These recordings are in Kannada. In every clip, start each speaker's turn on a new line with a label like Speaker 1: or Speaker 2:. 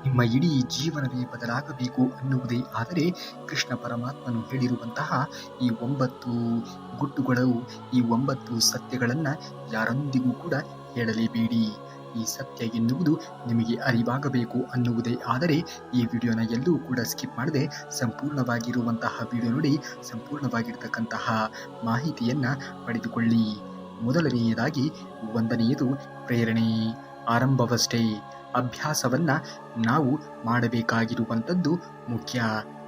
Speaker 1: ನಿಮ್ಮ ಇಡೀ ಜೀವನವೇ ಬದಲಾಗಬೇಕು ಅನ್ನುವುದೇ ಆದರೆ ಕೃಷ್ಣ ಪರಮಾತ್ಮನು ಹೇಳಿರುವಂತಹ ಈ 9 ಗುಟ್ಟುಗಳು, ಈ 9 ಸತ್ಯಗಳನ್ನು ಯಾರೊಂದಿಗೂ ಕೂಡ ಹೇಳಲೇಬೇಡಿ. ಈ ಸತ್ಯ ಎನ್ನುವುದು ನಿಮಗೆ ಅರಿವಾಗಬೇಕು ಅನ್ನುವುದೇ ಆದರೆ ಈ ವಿಡಿಯೋನ ಎಲ್ಲೂ ಕೂಡ ಸ್ಕಿಪ್ ಮಾಡದೆ ಸಂಪೂರ್ಣವಾಗಿರುವಂತಹ ವಿಡಿಯೋ ನೋಡಿ ಸಂಪೂರ್ಣವಾಗಿರ್ತಕ್ಕಂತಹ ಮಾಹಿತಿಯನ್ನು ಪಡೆದುಕೊಳ್ಳಿ. ಮೊದಲನೆಯದಾಗಿ 1ನೇಯದು ಪ್ರೇರಣೆ. ಆರಂಭವಷ್ಟೇ, ಅಭ್ಯಾಸವನ್ನು ನಾವು ಮಾಡಬೇಕಾಗಿರುವಂಥದ್ದು ಮುಖ್ಯ.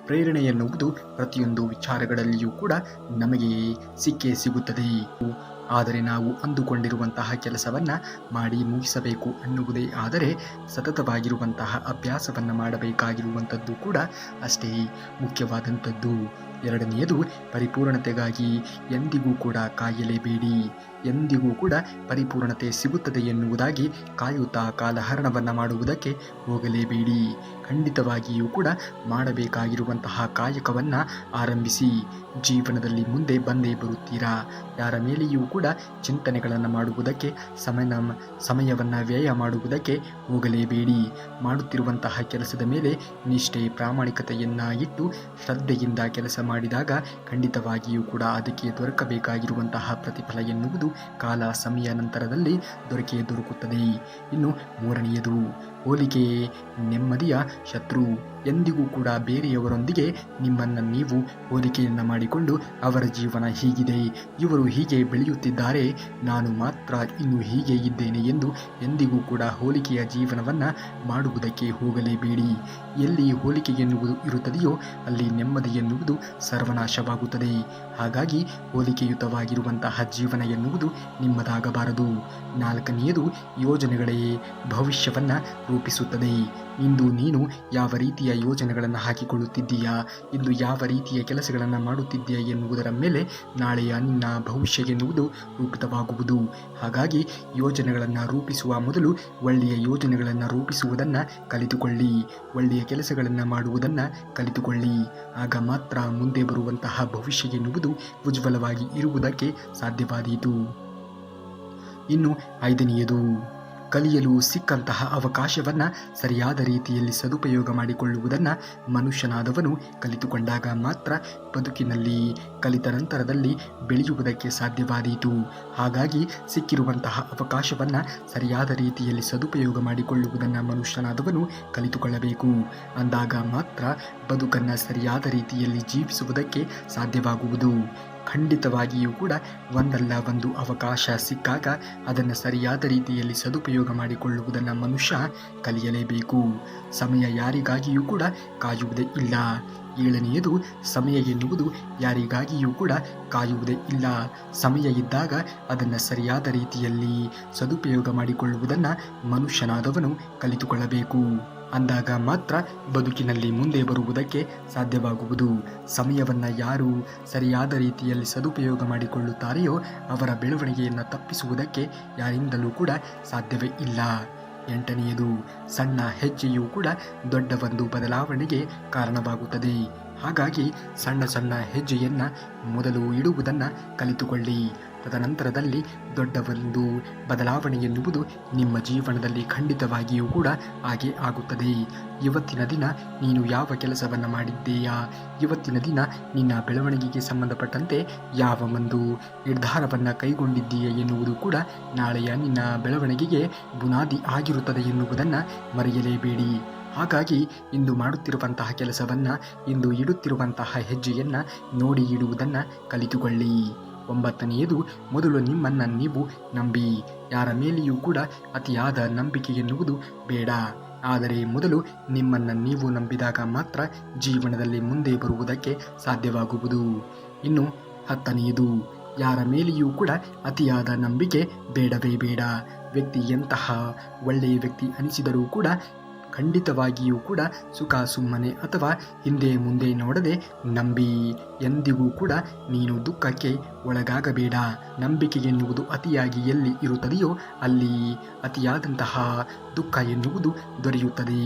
Speaker 1: ಪ್ರೇರಣೆ ಎನ್ನುವುದು ಪ್ರತಿಯೊಂದು ವಿಚಾರಗಳಲ್ಲಿಯೂ ಕೂಡ ನಮಗೆ ಸಿಕ್ಕೇ ಸಿಗುತ್ತದೆ. ಆದರೆ ನಾವು ಅಂದುಕೊಂಡಿರುವಂತಹ ಕೆಲಸವನ್ನು ಮಾಡಿ ಮುಗಿಸಬೇಕು ಅನ್ನುವುದೇ ಆದರೆ ಸತತವಾಗಿರುವಂತಹ ಅಭ್ಯಾಸವನ್ನು ಮಾಡಬೇಕಾಗಿರುವಂಥದ್ದು ಕೂಡ ಅಷ್ಟೇ ಮುಖ್ಯವಾದಂಥದ್ದು. 2ನೇಯದು ಪರಿಪೂರ್ಣತೆಗಾಗಿ ಎಂದಿಗೂ ಕೂಡ ಕಾಯಲೇಬೇಡಿ. ಎಂದಿಗೂ ಕೂಡ ಪರಿಪೂರ್ಣತೆ ಸಿಗುತ್ತದೆ ಎನ್ನುವುದಾಗಿ ಕಾಯುತ್ತಾ ಕಾಲಹರಣವನ್ನು ಮಾಡುವುದಕ್ಕೆ ಹೋಗಲೇಬೇಡಿ. ಖಂಡಿತವಾಗಿಯೂ ಕೂಡ ಮಾಡಬೇಕಾಗಿರುವಂತಹ ಕಾಯಕವನ್ನು ಆರಂಭಿಸಿ. ಜೀವನದಲ್ಲಿ ಮುಂದೆ ಬಂದೇ ಬರುತ್ತೀರಾ. ಯಾರ ಮೇಲೆಯೂ ಕೂಡ ಚಿಂತನೆಗಳನ್ನು ಮಾಡುವುದಕ್ಕೆ ಸಮಯವನ್ನು ವ್ಯಯ ಮಾಡುವುದಕ್ಕೆ ಹೋಗಲೇಬೇಡಿ. ಮಾಡುತ್ತಿರುವಂತಹ ಕೆಲಸದ ಮೇಲೆ ನಿಷ್ಠೆ ಪ್ರಾಮಾಣಿಕತೆಯನ್ನು ಇಟ್ಟು ಶ್ರದ್ಧೆಯಿಂದ ಕೆಲಸ ಮಾಡಿದಾಗ ಖಂಡಿತವಾಗಿಯೂ ಕೂಡ ಅದಕ್ಕೆ ದೊರಕಬೇಕಾಗಿರುವಂತಹ ಪ್ರತಿಫಲ ಎನ್ನುವುದು ಕಾಲ ಸಮಯ ನಂತರದಲ್ಲಿ ದೊರಕುತ್ತದೆ. ಇನ್ನು 3ನೇಯದು ಹೋಲಿಕೆ ನೆಮ್ಮದಿಯ ಶತ್ರು. ಎಂದಿಗೂ ಕೂಡ ಬೇರೆಯವರೊಂದಿಗೆ ನಿಮ್ಮನ್ನು ನೀವು ಹೋಲಿಕೆಯನ್ನು ಮಾಡಿಕೊಂಡು ಅವರ ಜೀವನ ಹೀಗಿದೆ, ಇವರು ಹೀಗೆ ಬೆಳೆಯುತ್ತಿದ್ದಾರೆ, ನಾನು ಮಾತ್ರ ಇನ್ನು ಹೀಗೆ ಇದ್ದೇನೆ ಎಂದು ಎಂದಿಗೂ ಕೂಡ ಹೋಲಿಕೆಯ ಜೀವನವನ್ನು ಮಾಡುವುದಕ್ಕೆ ಹೋಗಲೇಬೇಡಿ. ಎಲ್ಲಿ ಹೋಲಿಕೆ ಎನ್ನುವುದು ಇರುತ್ತದೆಯೋ ಅಲ್ಲಿ ನೆಮ್ಮದಿ ಎನ್ನುವುದು ಸರ್ವನಾಶವಾಗುತ್ತದೆ. ಹಾಗಾಗಿ ಹೋಲಿಕೆಯುತವಾಗಿರುವಂತಹ ಜೀವನ ಎನ್ನುವುದು ನಿಮ್ಮದಾಗಬಾರದು. 4ನೇಯದು ಯೋಜನೆಗಳೇ ಭವಿಷ್ಯವನ್ನು ರೂಪಿಸುತ್ತದೆ. ಇಂದು ನೀನು ಯಾವ ರೀತಿಯ ಯೋಜನೆಗಳನ್ನು ಹಾಕಿಕೊಳ್ಳುತ್ತಿದ್ದೀಯಾ, ಇಂದು ಯಾವ ರೀತಿಯ ಕೆಲಸಗಳನ್ನು ಮಾಡುತ್ತಿದ್ದೀಯಾ ಎನ್ನುವುದರ ಮೇಲೆ ನಾಳೆಯ ನಿನ್ನ ಭವಿಷ್ಯ ಎನ್ನುವುದು ರೂಪಿತವಾಗುವುದು. ಹಾಗಾಗಿ ಯೋಜನೆಗಳನ್ನು ರೂಪಿಸುವ ಮೊದಲು ಒಳ್ಳೆಯ ಯೋಜನೆಗಳನ್ನು ರೂಪಿಸುವುದನ್ನು ಕಲಿತುಕೊಳ್ಳಿ. ಒಳ್ಳೆಯ ಕೆಲಸಗಳನ್ನು ಮಾಡುವುದನ್ನು ಕಲಿತುಕೊಳ್ಳಿ. ಆಗ ಮಾತ್ರ ಮುಂದೆ ಬರುವಂತಹ ಭವಿಷ್ಯ ಎನ್ನುವುದು ಉಜ್ವಲವಾಗಿ ಇರುವುದಕ್ಕೆ ಸಾಧ್ಯವಾದೀತು. ಇನ್ನು 5ನೇಯದು ಕಲಿಯಲು ಸಿಕ್ಕಂತಹ ಅವಕಾಶವನ್ನು ಸರಿಯಾದ ರೀತಿಯಲ್ಲಿ ಸದುಪಯೋಗ ಮಾಡಿಕೊಳ್ಳುವುದನ್ನು ಮನುಷ್ಯನಾದವನು ಕಲಿತುಕೊಂಡಾಗ ಮಾತ್ರ ಬದುಕಿನಲ್ಲಿ ಕಲಿತ ನಂತರದಲ್ಲಿ ಬೆಳೆಯುವುದಕ್ಕೆ ಸಾಧ್ಯವಾದೀತು. ಹಾಗಾಗಿ ಸಿಕ್ಕಿರುವಂತಹ ಅವಕಾಶವನ್ನು ಸರಿಯಾದ ರೀತಿಯಲ್ಲಿ ಸದುಪಯೋಗ ಮಾಡಿಕೊಳ್ಳುವುದನ್ನು ಮನುಷ್ಯನಾದವನು ಕಲಿತುಕೊಳ್ಳಬೇಕು. ಅಂದಾಗ ಮಾತ್ರ ಬದುಕನ್ನು ಸರಿಯಾದ ರೀತಿಯಲ್ಲಿ ಜೀವಿಸುವುದಕ್ಕೆ ಸಾಧ್ಯವಾಗುವುದು. ಖಂಡಿತವಾಗಿಯೂ ಕೂಡ ಒಂದಲ್ಲ ಒಂದು ಅವಕಾಶ ಸಿಕ್ಕಾಗ ಅದನ್ನು ಸರಿಯಾದ ರೀತಿಯಲ್ಲಿ ಸದುಪಯೋಗ ಮಾಡಿಕೊಳ್ಳುವುದನ್ನು ಮನುಷ್ಯ ಕಲಿಯಲೇಬೇಕು. ಸಮಯ ಯಾರಿಗಾಗಿಯೂ ಕೂಡ ಕಾಯುವುದೇ ಇಲ್ಲ. 7ನೇಯದು ಸಮಯ ಎನ್ನುವುದು ಯಾರಿಗಾಗಿಯೂ ಕೂಡ ಕಾಯುವುದೇ ಇಲ್ಲ. ಸಮಯ ಇದ್ದಾಗ ಅದನ್ನು ಸರಿಯಾದ ರೀತಿಯಲ್ಲಿ ಸದುಪಯೋಗ ಮಾಡಿಕೊಳ್ಳುವುದನ್ನು ಮನುಷ್ಯನಾದವನು ಕಲಿತುಕೊಳ್ಳಬೇಕು. ಅಂದಾಗ ಮಾತ್ರ ಬದುಕಿನಲ್ಲಿ ಮುಂದೆ ಬರುವುದಕ್ಕೆ ಸಾಧ್ಯವಾಗುವುದು. ಸಮಯವನ್ನು ಯಾರು ಸರಿಯಾದ ರೀತಿಯಲ್ಲಿ ಸದುಪಯೋಗ ಮಾಡಿಕೊಳ್ಳುತ್ತಾರೆಯೋ ಅವರ ಬೆಳವಣಿಗೆಯನ್ನು ತಪ್ಪಿಸುವುದಕ್ಕೆ ಯಾರಿಂದಲೂ ಕೂಡ ಸಾಧ್ಯವೇ ಇಲ್ಲ. 8ನೇಯದು ಸಣ್ಣ ಹೆಜ್ಜೆಯೂ ಕೂಡ ದೊಡ್ಡ ಒಂದು ಬದಲಾವಣೆಗೆ ಕಾರಣವಾಗುತ್ತದೆ. ಹಾಗಾಗಿ ಸಣ್ಣ ಹೆಜ್ಜೆಯನ್ನು ಮೊದಲು ಇಡುವುದನ್ನು ಕಲಿತುಕೊಳ್ಳಿ. ತದನಂತರದಲ್ಲಿ ದೊಡ್ಡ ಒಂದು ಬದಲಾವಣೆ ಎನ್ನುವುದು ನಿಮ್ಮ ಜೀವನದಲ್ಲಿ ಖಂಡಿತವಾಗಿಯೂ ಕೂಡ ಹಾಗೆ ಆಗುತ್ತದೆ. ಇವತ್ತಿನ ದಿನ ನೀನು ಯಾವ ಕೆಲಸವನ್ನು ಮಾಡಿದ್ದೀಯಾ, ಇವತ್ತಿನ ದಿನ ನಿನ್ನ ಬೆಳವಣಿಗೆಗೆ ಸಂಬಂಧಪಟ್ಟಂತೆ ಯಾವ ಒಂದು ನಿರ್ಧಾರವನ್ನು ಕೈಗೊಂಡಿದ್ದೀಯಾ ಎನ್ನುವುದು ಕೂಡ ನಾಳೆಯ ನಿನ್ನ ಬೆಳವಣಿಗೆಗೆ ಬುನಾದಿ ಆಗಿರುತ್ತದೆ ಎನ್ನುವುದನ್ನು ಮರೆಯಲೇಬೇಡಿ. ಹಾಗಾಗಿ ಇಂದು ಮಾಡುತ್ತಿರುವಂತಹ ಕೆಲಸವನ್ನು, ಇಂದು ಇಡುತ್ತಿರುವಂತಹ ಹೆಜ್ಜೆಯನ್ನು ನೋಡಿ ಇಡುವುದನ್ನು ಕಲಿತುಕೊಳ್ಳಿ. 9ನೇಯದು ಮೊದಲು ನಿಮ್ಮನ್ನು ನೀವು ನಂಬಿ. ಯಾರ ಮೇಲೆಯೂ ಕೂಡ ಅತಿಯಾದ ನಂಬಿಕೆ ಎನ್ನುವುದು ಬೇಡ. ಆದರೆ ಮೊದಲು ನಿಮ್ಮನ್ನು ನೀವು ನಂಬಿದಾಗ ಮಾತ್ರ ಜೀವನದಲ್ಲಿ ಮುಂದೆ ಬರುವುದಕ್ಕೆ ಸಾಧ್ಯವಾಗುವುದು. ಇನ್ನು 10ನೇಯದು ಯಾರ ಮೇಲೆಯೂ ಕೂಡ ಅತಿಯಾದ ನಂಬಿಕೆ ಬೇಡವೇ ಬೇಡ. ವ್ಯಕ್ತಿ ಎಂತಹ ಒಳ್ಳೆಯ ವ್ಯಕ್ತಿ ಅನಿಸಿದರೂ ಕೂಡ ಖಂಡಿತವಾಗಿಯೂ ಕೂಡ ಸುಖ ಸುಮ್ಮನೆ ಅಥವಾ ಹಿಂದೆ ಮುಂದೆ ನೋಡದೆ ನಂಬಿ. ಎಂದಿಗೂ ಕೂಡ ನೀನು ದುಃಖಕ್ಕೆ ಒಳಗಾಗಬೇಡ. ನಂಬಿಕೆ ಎನ್ನುವುದು ಅತಿಯಾಗಿ ಎಲ್ಲಿ ಇರುತ್ತದೆಯೋ ಅಲ್ಲಿ ಅತಿಯಾದಂತಹ ದುಃಖ ಎನ್ನುವುದು ದೊರೆಯುತ್ತದೆ.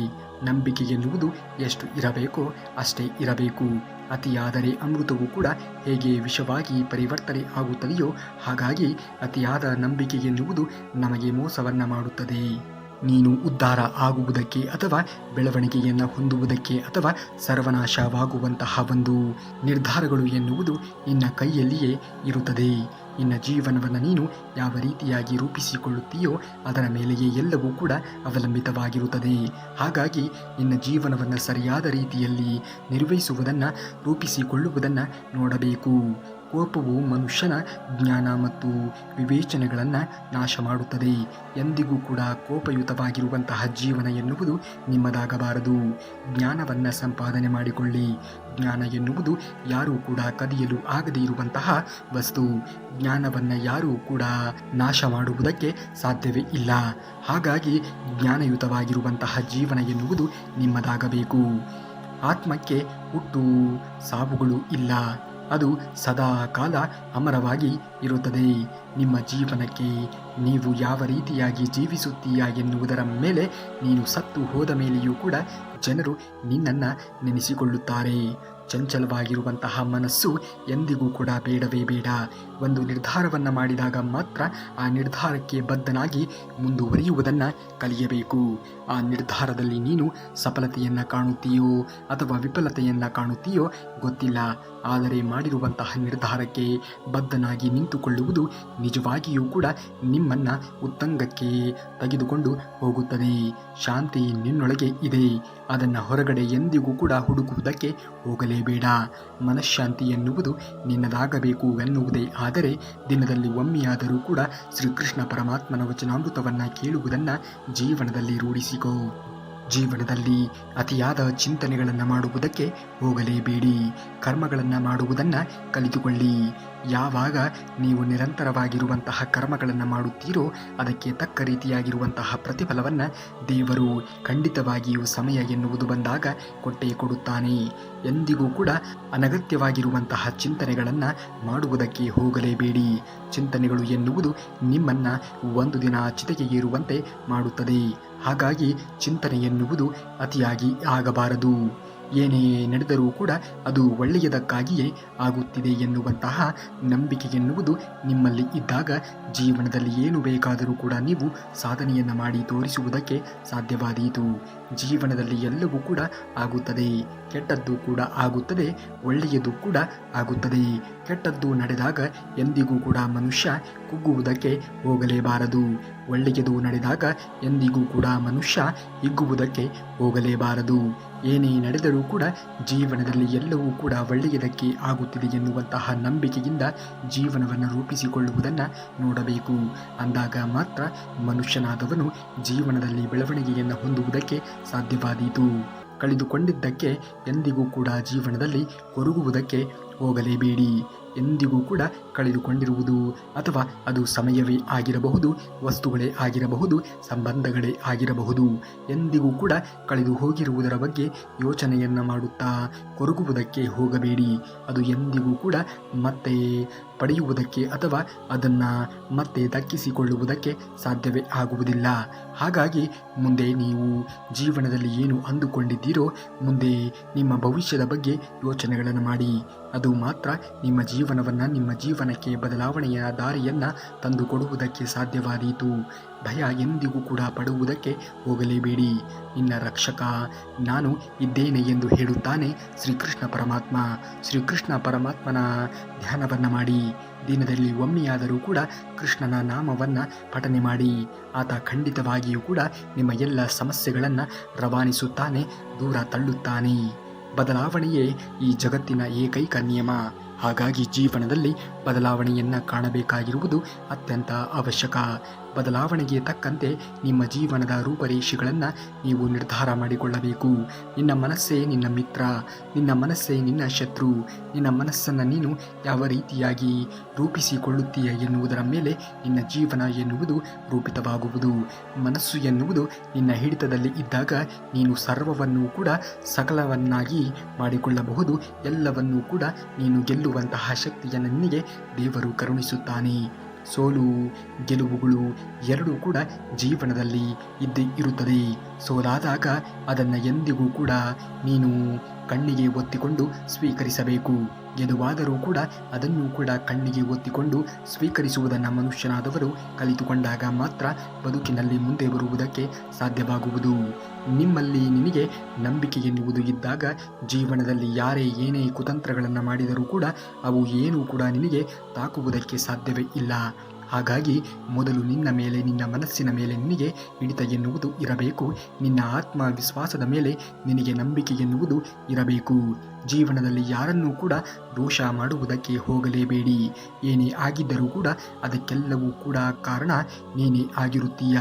Speaker 1: ನಂಬಿಕೆ ಎನ್ನುವುದು ಎಷ್ಟು ಇರಬೇಕೋ ಅಷ್ಟೇ ಇರಬೇಕು. ಅತಿಯಾದರೆ ಅಮೃತವೂ ಕೂಡ ಹೇಗೆ ವಿಷವಾಗಿ ಪರಿವರ್ತನೆ ಆಗುತ್ತದೆಯೋ ಹಾಗಾಗಿ ಅತಿಯಾದ ನಂಬಿಕೆ ಎನ್ನುವುದು ನಮಗೆ ಮೋಸವನ್ನು ಮಾಡುತ್ತದೆ. ನೀನು ಉದ್ಧಾರ ಆಗುವುದಕ್ಕೆ ಅಥವಾ ಬೆಳವಣಿಗೆಯನ್ನು ಹೊಂದುವುದಕ್ಕೆ ಅಥವಾ ಸರ್ವನಾಶವಾಗುವಂತಹ ಒಂದು ನಿರ್ಧಾರಗಳು ಎನ್ನುವುದು ನಿನ್ನ ಕೈಯಲ್ಲಿಯೇ ಇರುತ್ತದೆ. ನಿನ್ನ ಜೀವನವನ್ನು ನೀನು ಯಾವ ರೀತಿಯಾಗಿ ರೂಪಿಸಿಕೊಳ್ಳುತ್ತೀಯೋ ಅದರ ಮೇಲೆಯೇ ಎಲ್ಲವೂ ಕೂಡ ಅವಲಂಬಿತವಾಗಿರುತ್ತದೆ. ಹಾಗಾಗಿ ನಿನ್ನ ಜೀವನವನ್ನು ಸರಿಯಾದ ರೀತಿಯಲ್ಲಿ ನಿರ್ವಹಿಸುವುದನ್ನು, ರೂಪಿಸಿಕೊಳ್ಳುವುದನ್ನು ನೋಡಬೇಕು. ಕೋಪವು ಮನುಷ್ಯನ ಜ್ಞಾನ ಮತ್ತು ವಿವೇಚನೆಗಳನ್ನು ನಾಶ ಮಾಡುತ್ತದೆ. ಎಂದಿಗೂ ಕೂಡ ಕೋಪಯುತವಾಗಿರುವಂತಹ ಜೀವನ ಎನ್ನುವುದು ನಿಮ್ಮದಾಗಬಾರದು. ಜ್ಞಾನವನ್ನು ಸಂಪಾದನೆ ಮಾಡಿಕೊಳ್ಳಿ. ಜ್ಞಾನ ಎನ್ನುವುದು ಯಾರೂ ಕೂಡ ಕದಿಯಲು ಆಗದೇ ಇರುವಂತಹ ವಸ್ತು. ಜ್ಞಾನವನ್ನು ಯಾರೂ ಕೂಡ ನಾಶ ಮಾಡುವುದಕ್ಕೆ ಸಾಧ್ಯವೇ ಇಲ್ಲ. ಹಾಗಾಗಿ ಜ್ಞಾನಯುತವಾಗಿರುವಂತಹ ಜೀವನ ಎನ್ನುವುದು ನಿಮ್ಮದಾಗಬೇಕು. ಆತ್ಮಕ್ಕೆ ಹುಟ್ಟು ಸಾವುಗಳು ಇಲ್ಲ. ಅದು ಸದಾ ಕಾಲ ಅಮರವಾಗಿ ಇರುತ್ತದೆ. ನಿಮ್ಮ ಜೀವನಕ್ಕೆ ನೀವು ಯಾವ ರೀತಿಯಾಗಿ ಜೀವಿಸುತ್ತೀಯಾ ಎನ್ನುವುದರ ಮೇಲೆ, ನೀನು ಸತ್ತು ಹೋದ ಮೇಲೆಯೂ ಕೂಡ ಜನರು ನಿನ್ನನ್ನು ನೆನೆಸಿಕೊಳ್ಳುತ್ತಾರೆ. ಚಂಚಲವಾಗಿರುವಂತಹ ಮನಸ್ಸು ಎಂದಿಗೂ ಕೂಡ ಬೇಡವೇ ಬೇಡ. ಒಂದು ನಿರ್ಧಾರವನ್ನು ಮಾಡಿದಾಗ ಮಾತ್ರ ಆ ನಿರ್ಧಾರಕ್ಕೆ ಬದ್ಧನಾಗಿ ಮುಂದುವರಿಯುವುದನ್ನು ಕಲಿಯಬೇಕು. ಆ ನಿರ್ಧಾರದಲ್ಲಿ ನೀನು ಸಫಲತೆಯನ್ನು ಕಾಣುತ್ತೀಯೋ ಅಥವಾ ವಿಫಲತೆಯನ್ನು ಕಾಣುತ್ತೀಯೋ ಗೊತ್ತಿಲ್ಲ. ಆದರೆ ಮಾಡಿರುವಂತಹ ನಿರ್ಧಾರಕ್ಕೆ ಬದ್ಧನಾಗಿ ನಿಂತುಕೊಳ್ಳುವುದು ನಿಜವಾಗಿಯೂ ಕೂಡ ನಿಮ್ಮನ್ನು ಉತ್ತುಂಗಕ್ಕೆ ತೆಗೆದುಕೊಂಡು ಹೋಗುತ್ತದೆ. ಶಾಂತಿ ನಿನ್ನೊಳಗೆ ಇದೆ. ಅದನ್ನು ಹೊರಗಡೆ ಎಂದಿಗೂ ಕೂಡ ಹುಡುಕುವುದಕ್ಕೆ ಹೋಗಲೇಬೇಡ. ಮನಃಶಾಂತಿ ಎನ್ನುವುದು ನಿನ್ನದಾಗಬೇಕು ಎನ್ನುವುದೇ ಆದರೆ ದಿನದಲ್ಲಿ ಒಮ್ಮೆಯಾದರೂ ಕೂಡ ಶ್ರೀಕೃಷ್ಣ ಪರಮಾತ್ಮನ ವಚನಾಮೃತವನ್ನು ಕೇಳುವುದನ್ನು ಜೀವನದಲ್ಲಿ ರೂಢಿಸಿಕೋ. ಜೀವನದಲ್ಲಿ ಅತಿಯಾದ ಚಿಂತನೆಗಳನ್ನು ಮಾಡುವುದಕ್ಕೆ ಹೋಗಲೇಬೇಡಿ. ಕರ್ಮಗಳನ್ನು ಮಾಡುವುದನ್ನು ಕಲಿತುಕೊಳ್ಳಿ. ಯಾವಾಗ ನೀವು ನಿರಂತರವಾಗಿರುವಂತಹ ಕರ್ಮಗಳನ್ನು ಮಾಡುತ್ತೀರೋ ಅದಕ್ಕೆ ತಕ್ಕ ರೀತಿಯಾಗಿರುವಂತಹ ಪ್ರತಿಫಲವನ್ನು ದೇವರು ಖಂಡಿತವಾಗಿಯೂ ಸಮಯ ಎನ್ನುವುದು ಬಂದಾಗ ಕೊಟ್ಟೇ ಕೊಡುತ್ತಾನೆ. ಎಂದಿಗೂ ಕೂಡ ಅನಗತ್ಯವಾಗಿರುವಂತಹ ಚಿಂತನೆಗಳನ್ನು ಮಾಡುವುದಕ್ಕೆ ಹೋಗಲೇಬೇಡಿ. ಚಿಂತನೆಗಳು ಎನ್ನುವುದು ನಿಮ್ಮನ್ನು ಒಂದು ದಿನ ಚಿತೆಗೆ ಏರುವಂತೆ ಮಾಡುತ್ತದೆ. ಹಾಗಾಗಿ ಚಿಂತನೆ ಎನ್ನುವುದು ಅತಿಯಾಗಿ ಆಗಬಾರದು. ಏನೇ ನಡೆದರೂ ಕೂಡ ಅದು ಒಳ್ಳೆಯದಕ್ಕಾಗಿಯೇ ಆಗುತ್ತಿದೆ ಎನ್ನುವಂತಹ ನಂಬಿಕೆ ಎನ್ನುವುದು ನಿಮ್ಮಲ್ಲಿ ಇದ್ದಾಗ ಜೀವನದಲ್ಲಿ ಏನು ಬೇಕಾದರೂ ಕೂಡ ನೀವು ಸಾಧನೆಯನ್ನು ಮಾಡಿ ತೋರಿಸುವುದಕ್ಕೆ ಸಾಧ್ಯವಾದೀತು. ಜೀವನದಲ್ಲಿ ಎಲ್ಲವೂ ಕೂಡ ಆಗುತ್ತದೆ. ಕೆಟ್ಟದ್ದು ಕೂಡ ಆಗುತ್ತದೆ, ಒಳ್ಳೆಯದು ಕೂಡ ಆಗುತ್ತದೆ. ಕೆಟ್ಟದ್ದು ನಡೆದಾಗ ಎಂದಿಗೂ ಕೂಡ ಮನುಷ್ಯ ಕುಗ್ಗುವುದಕ್ಕೆ ಹೋಗಲೇಬಾರದು. ಒಳ್ಳೆಯದು ನಡೆದಾಗ ಎಂದಿಗೂ ಕೂಡ ಮನುಷ್ಯ ಹಿಗ್ಗುವುದಕ್ಕೆ ಹೋಗಲೇಬಾರದು. ಏನೇ ನಡೆದರೂ ಕೂಡ ಜೀವನದಲ್ಲಿ ಎಲ್ಲವೂ ಕೂಡ ಒಳ್ಳೆಯದಕ್ಕೆ ಆಗುತ್ತಿದೆ ಎನ್ನುವಂತಹ ನಂಬಿಕೆಯಿಂದ ಜೀವನವನ್ನು ರೂಪಿಸಿಕೊಳ್ಳುವುದನ್ನು ನೋಡಬೇಕು. ಅಂದಾಗ ಮಾತ್ರ ಮನುಷ್ಯನಾದವನು ಜೀವನದಲ್ಲಿ ಬೆಳವಣಿಗೆಯನ್ನು ಹೊಂದುವುದಕ್ಕೆ ಸಾಧ್ಯವಾದೀತು. ಕಳೆದುಕೊಂಡಿದ್ದಕ್ಕೆ ಎಂದಿಗೂ ಕೂಡ ಜೀವನದಲ್ಲಿ ಕೊರಗುವುದಕ್ಕೆ ಹೋಗಲೇಬೇಡಿ. ಎಂದಿಗೂ ಕೂಡ ಕಳೆದುಕೊಂಡಿರುವುದು ಅಥವಾ ಅದು ಸಮಯವೇ ಆಗಿರಬಹುದು, ವಸ್ತುಗಳೇ ಆಗಿರಬಹುದು, ಸಂಬಂಧಗಳೇ ಆಗಿರಬಹುದು, ಎಂದಿಗೂ ಕೂಡ ಕಳೆದು ಹೋಗಿರುವುದರ ಬಗ್ಗೆ ಯೋಚನೆಯನ್ನು ಮಾಡುತ್ತಾ ಕೊರಗುವುದಕ್ಕೆ ಹೋಗಬೇಡಿ. ಅದು ಎಂದಿಗೂ ಕೂಡ ಮತ್ತೆ ಪಡೆಯುವುದಕ್ಕೆ ಅಥವಾ ಅದನ್ನು ಮತ್ತೆ ದಕ್ಕಿಸಿಕೊಳ್ಳುವುದಕ್ಕೆ ಸಾಧ್ಯವೇ ಆಗುವುದಿಲ್ಲ. ಹಾಗಾಗಿ ಮುಂದೆ ನೀವು ಜೀವನದಲ್ಲಿ ಏನು ಅಂದುಕೊಂಡಿದ್ದೀರೋ ಮುಂದೆ ನಿಮ್ಮ ಭವಿಷ್ಯದ ಬಗ್ಗೆ ಯೋಚನೆಗಳನ್ನು ಮಾಡಿ. ಅದು ಮಾತ್ರ ನಿಮ್ಮ ಜೀವನವನ್ನು, ನಿಮ್ಮ ಜೀವನಕ್ಕೆ ಬದಲಾವಣೆಯ ದಾರಿಯನ್ನು ತಂದುಕೊಡುವುದಕ್ಕೆ ಸಾಧ್ಯವಾದೀತು. ಭಯ ಎಂದಿಗೂ ಕೂಡ ಪಡುವುದಕ್ಕೆ ಹೋಗಲೇಬೇಡಿ. ನಿನ್ನ ರಕ್ಷಕ ನಾನು ಇದ್ದೇನೆ ಎಂದು ಹೇಳುತ್ತಾನೆ ಶ್ರೀಕೃಷ್ಣ ಪರಮಾತ್ಮ. ಶ್ರೀಕೃಷ್ಣ ಪರಮಾತ್ಮನ ಧ್ಯಾನವನ್ನು ಮಾಡಿ. ದಿನದಲ್ಲಿ ಒಮ್ಮೆಯಾದರೂ ಕೂಡ ಕೃಷ್ಣನ ನಾಮವನ್ನು ಪಠನೆ ಮಾಡಿ. ಆತ ಖಂಡಿತವಾಗಿಯೂ ಕೂಡ ನಿಮ್ಮ ಎಲ್ಲ ಸಮಸ್ಯೆಗಳನ್ನು ರವಾನಿಸುತ್ತಾನೆ, ದೂರ ತಳ್ಳುತ್ತಾನೆ. ಬದಲಾವಣೆಯೇ ಈ ಜಗತ್ತಿನ ಏಕೈಕ ನಿಯಮ. ಹಾಗಾಗಿ ಜೀವನದಲ್ಲಿ ಬದಲಾವಣೆಯನ್ನು ಕಾಣಬೇಕಾಗಿರುವುದು ಅತ್ಯಂತ ಅವಶ್ಯಕ. ಬದಲಾವಣೆಗೆ ತಕ್ಕಂತೆ ನಿಮ್ಮ ಜೀವನದ ರೂಪರೇಷೆಗಳನ್ನು ನೀವು ನಿರ್ಧಾರ ಮಾಡಿಕೊಳ್ಳಬೇಕು. ನಿನ್ನ ಮನಸ್ಸೇ ನಿನ್ನ ಮಿತ್ರ, ನಿನ್ನ ಮನಸ್ಸೇ ನಿನ್ನ ಶತ್ರು. ನಿನ್ನ ಮನಸ್ಸನ್ನು ನೀನು ಯಾವ ರೀತಿಯಾಗಿ ರೂಪಿಸಿಕೊಳ್ಳುತ್ತೀಯ ಎನ್ನುವುದರ ಮೇಲೆ ನಿನ್ನ ಜೀವನ ಎನ್ನುವುದು ರೂಪಿತವಾಗುವುದು. ಮನಸ್ಸು ಎನ್ನುವುದು ನಿನ್ನ ಹಿಡಿತದಲ್ಲಿ ಇದ್ದಾಗ ನೀನು ಸರ್ವವನ್ನೂ ಕೂಡ ಸಕಲವನ್ನಾಗಿ ಮಾಡಿಕೊಳ್ಳಬಹುದು. ಎಲ್ಲವನ್ನೂ ಕೂಡ ನೀನು ಗೆಲ್ಲುವಂತಹ ಶಕ್ತಿಯನ್ನು ನಿನಗೆ ದೇವರು ಕರುಣಿಸುತ್ತಾನೆ. ಸೋಲು ಗೆಲುವುಗಳು ಎರಡೂ ಕೂಡ ಜೀವನದಲ್ಲಿ ಇದ್ದೇ ಇರುತ್ತದೆ. ಸೋಲಾದಾಗ ಅದನ್ನು ಎಂದಿಗೂ ಕೂಡ ನೀನು ಕಣ್ಣಿಗೆ ಒತ್ತಿಕೊಂಡು ಸ್ವೀಕರಿಸಬೇಕು. ಗೆಲುವಾದರೂ ಕೂಡ ಅದನ್ನು ಕೂಡ ಕಣ್ಣಿಗೆ ಒತ್ತಿಕೊಂಡು ಸ್ವೀಕರಿಸುವುದನ್ನು ಮನುಷ್ಯನಾದವರು ಕಲಿತುಕೊಂಡಾಗ ಮಾತ್ರ ಬದುಕಿನಲ್ಲಿ ಮುಂದೆ ಬರುವುದಕ್ಕೆ ಸಾಧ್ಯವಾಗುವುದು. ನಿಮ್ಮಲ್ಲಿ ನಿನಗೆ ನಂಬಿಕೆ ಎನ್ನುವುದು ಇದ್ದಾಗ ಜೀವನದಲ್ಲಿ ಯಾರೇ ಏನೇ ಕುತಂತ್ರಗಳನ್ನು ಮಾಡಿದರೂ ಕೂಡ ಅವು ಏನೂ ಕೂಡ ನಿನಗೆ ತಾಕುವುದಕ್ಕೆ ಸಾಧ್ಯವೇ ಇಲ್ಲ. ಹಾಗಾಗಿ ಮೊದಲು ನಿನ್ನ ಮೇಲೆ, ನಿನ್ನ ಮನಸ್ಸಿನ ಮೇಲೆ ನಿನಗೆ ಹಿಡಿತ ಎನ್ನುವುದು ಇರಬೇಕು. ನಿನ್ನ ಆತ್ಮವಿಶ್ವಾಸದ ಮೇಲೆ ನಿನಗೆ ನಂಬಿಕೆ ಎನ್ನುವುದು ಇರಬೇಕು. ಜೀವನದಲ್ಲಿ ಯಾರನ್ನೂ ಕೂಡ ದೋಷ ಮಾಡುವುದಕ್ಕೆ ಹೋಗಲೇಬೇಡಿ. ಏನೇ ಆಗಿದ್ದರೂ ಕೂಡ ಅದಕ್ಕೆಲ್ಲವೂ ಕೂಡ ಕಾರಣ ನೀನೇ ಆಗಿರುತ್ತೀಯ.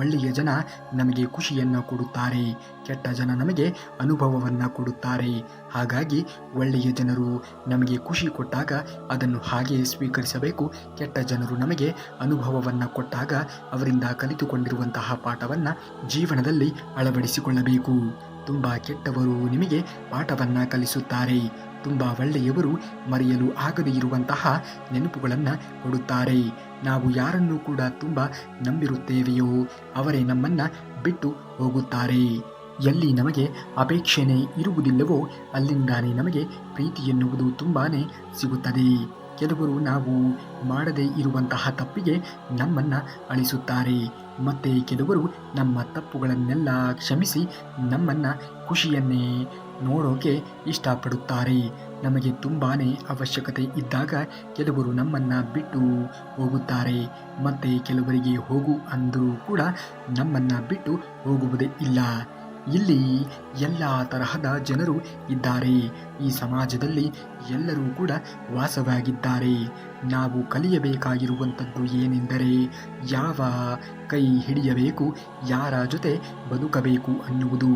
Speaker 1: ಒಳ್ಳೆಯ ಜನ ನಮಗೆ ಖುಷಿಯನ್ನು ಕೊಡುತ್ತಾರೆ, ಕೆಟ್ಟ ಜನ ನಮಗೆ ಅನುಭವವನ್ನು ಕೊಡುತ್ತಾರೆ. ಹಾಗಾಗಿ ಒಳ್ಳೆಯ ಜನರು ನಮಗೆ ಖುಷಿ ಕೊಟ್ಟಾಗ ಅದನ್ನು ಹಾಗೆ ಸ್ವೀಕರಿಸಬೇಕು. ಕೆಟ್ಟ ಜನರು ನಮಗೆ ಅನುಭವವನ್ನು ಕೊಟ್ಟಾಗ ಅವರಿಂದ ಕಲಿತುಕೊಂಡಿರುವಂತಹ ಪಾಠವನ್ನು ಜೀವನದಲ್ಲಿ ಅಳವಡಿಸಿಕೊಳ್ಳಬೇಕು. ತುಂಬ ಕೆಟ್ಟವರು ನಿಮಗೆ ಪಾಠವನ್ನು ಕಲಿಸುತ್ತಾರೆ, ತುಂಬ ಒಳ್ಳೆಯವರು ಮರೆಯಲು ಆಗದೇ ಇರುವಂತಹ ನೆನಪುಗಳನ್ನು ಕೊಡುತ್ತಾರೆ. ನಾವು ಯಾರನ್ನು ಕೂಡ ತುಂಬ ನಂಬಿರುತ್ತೇವೆಯೋ ಅವರೇ ನಮ್ಮನ್ನು ಬಿಟ್ಟು ಹೋಗುತ್ತಾರೆ. ಎಲ್ಲಿ ನಮಗೆ ಅಪೇಕ್ಷೆನೇ ಇರುವುದಿಲ್ಲವೋ ಅಲ್ಲಿಂದಾನೇ ನಮಗೆ ಪ್ರೀತಿ ಎನ್ನುವುದು ತುಂಬಾ ಸಿಗುತ್ತದೆ. ಕೆಲವರು ನಾವು ಮಾಡದೇ ಇರುವಂತಹ ತಪ್ಪಿಗೆ ನಮ್ಮನ್ನು ಅಳಿಸುತ್ತಾರೆ, ಮತ್ತು ಕೆಲವರು ನಮ್ಮ ತಪ್ಪುಗಳನ್ನೆಲ್ಲ ಕ್ಷಮಿಸಿ ನಮ್ಮನ್ನು ಖುಷಿಯನ್ನೇ ನೋಡೋಕೆ ಇಷ್ಟಪಡುತ್ತಾರೆ. ನಮಗೆ ತುಂಬಾ ಅವಶ್ಯಕತೆ ಇದ್ದಾಗ ಕೆಲವರು ನಮ್ಮನ್ನು ಬಿಟ್ಟು ಹೋಗುತ್ತಾರೆ, ಮತ್ತು ಕೆಲವರಿಗೆ ಹೋಗು ಅಂದರೂ ಕೂಡ ನಮ್ಮನ್ನು ಬಿಟ್ಟು ಹೋಗುವುದೇ ಇಲ್ಲ. ಇಲ್ಲಿ ಎಲ್ಲ ತರಹದ ಜನರು ಇದ್ದಾರೆ. ಈ ಸಮಾಜದಲ್ಲಿ ಎಲ್ಲರೂ ಕೂಡ ವಾಸವಾಗಿದ್ದಾರೆ. ನಾವು ಕಲಿಯಬೇಕಾಗಿರುವಂಥದ್ದು ಏನೆಂದರೆ ಯಾವ ಕೈ ಹಿಡಿಯಬೇಕು, ಯಾರ ಜೊತೆ ಬದುಕಬೇಕು ಅನ್ನುವುದು.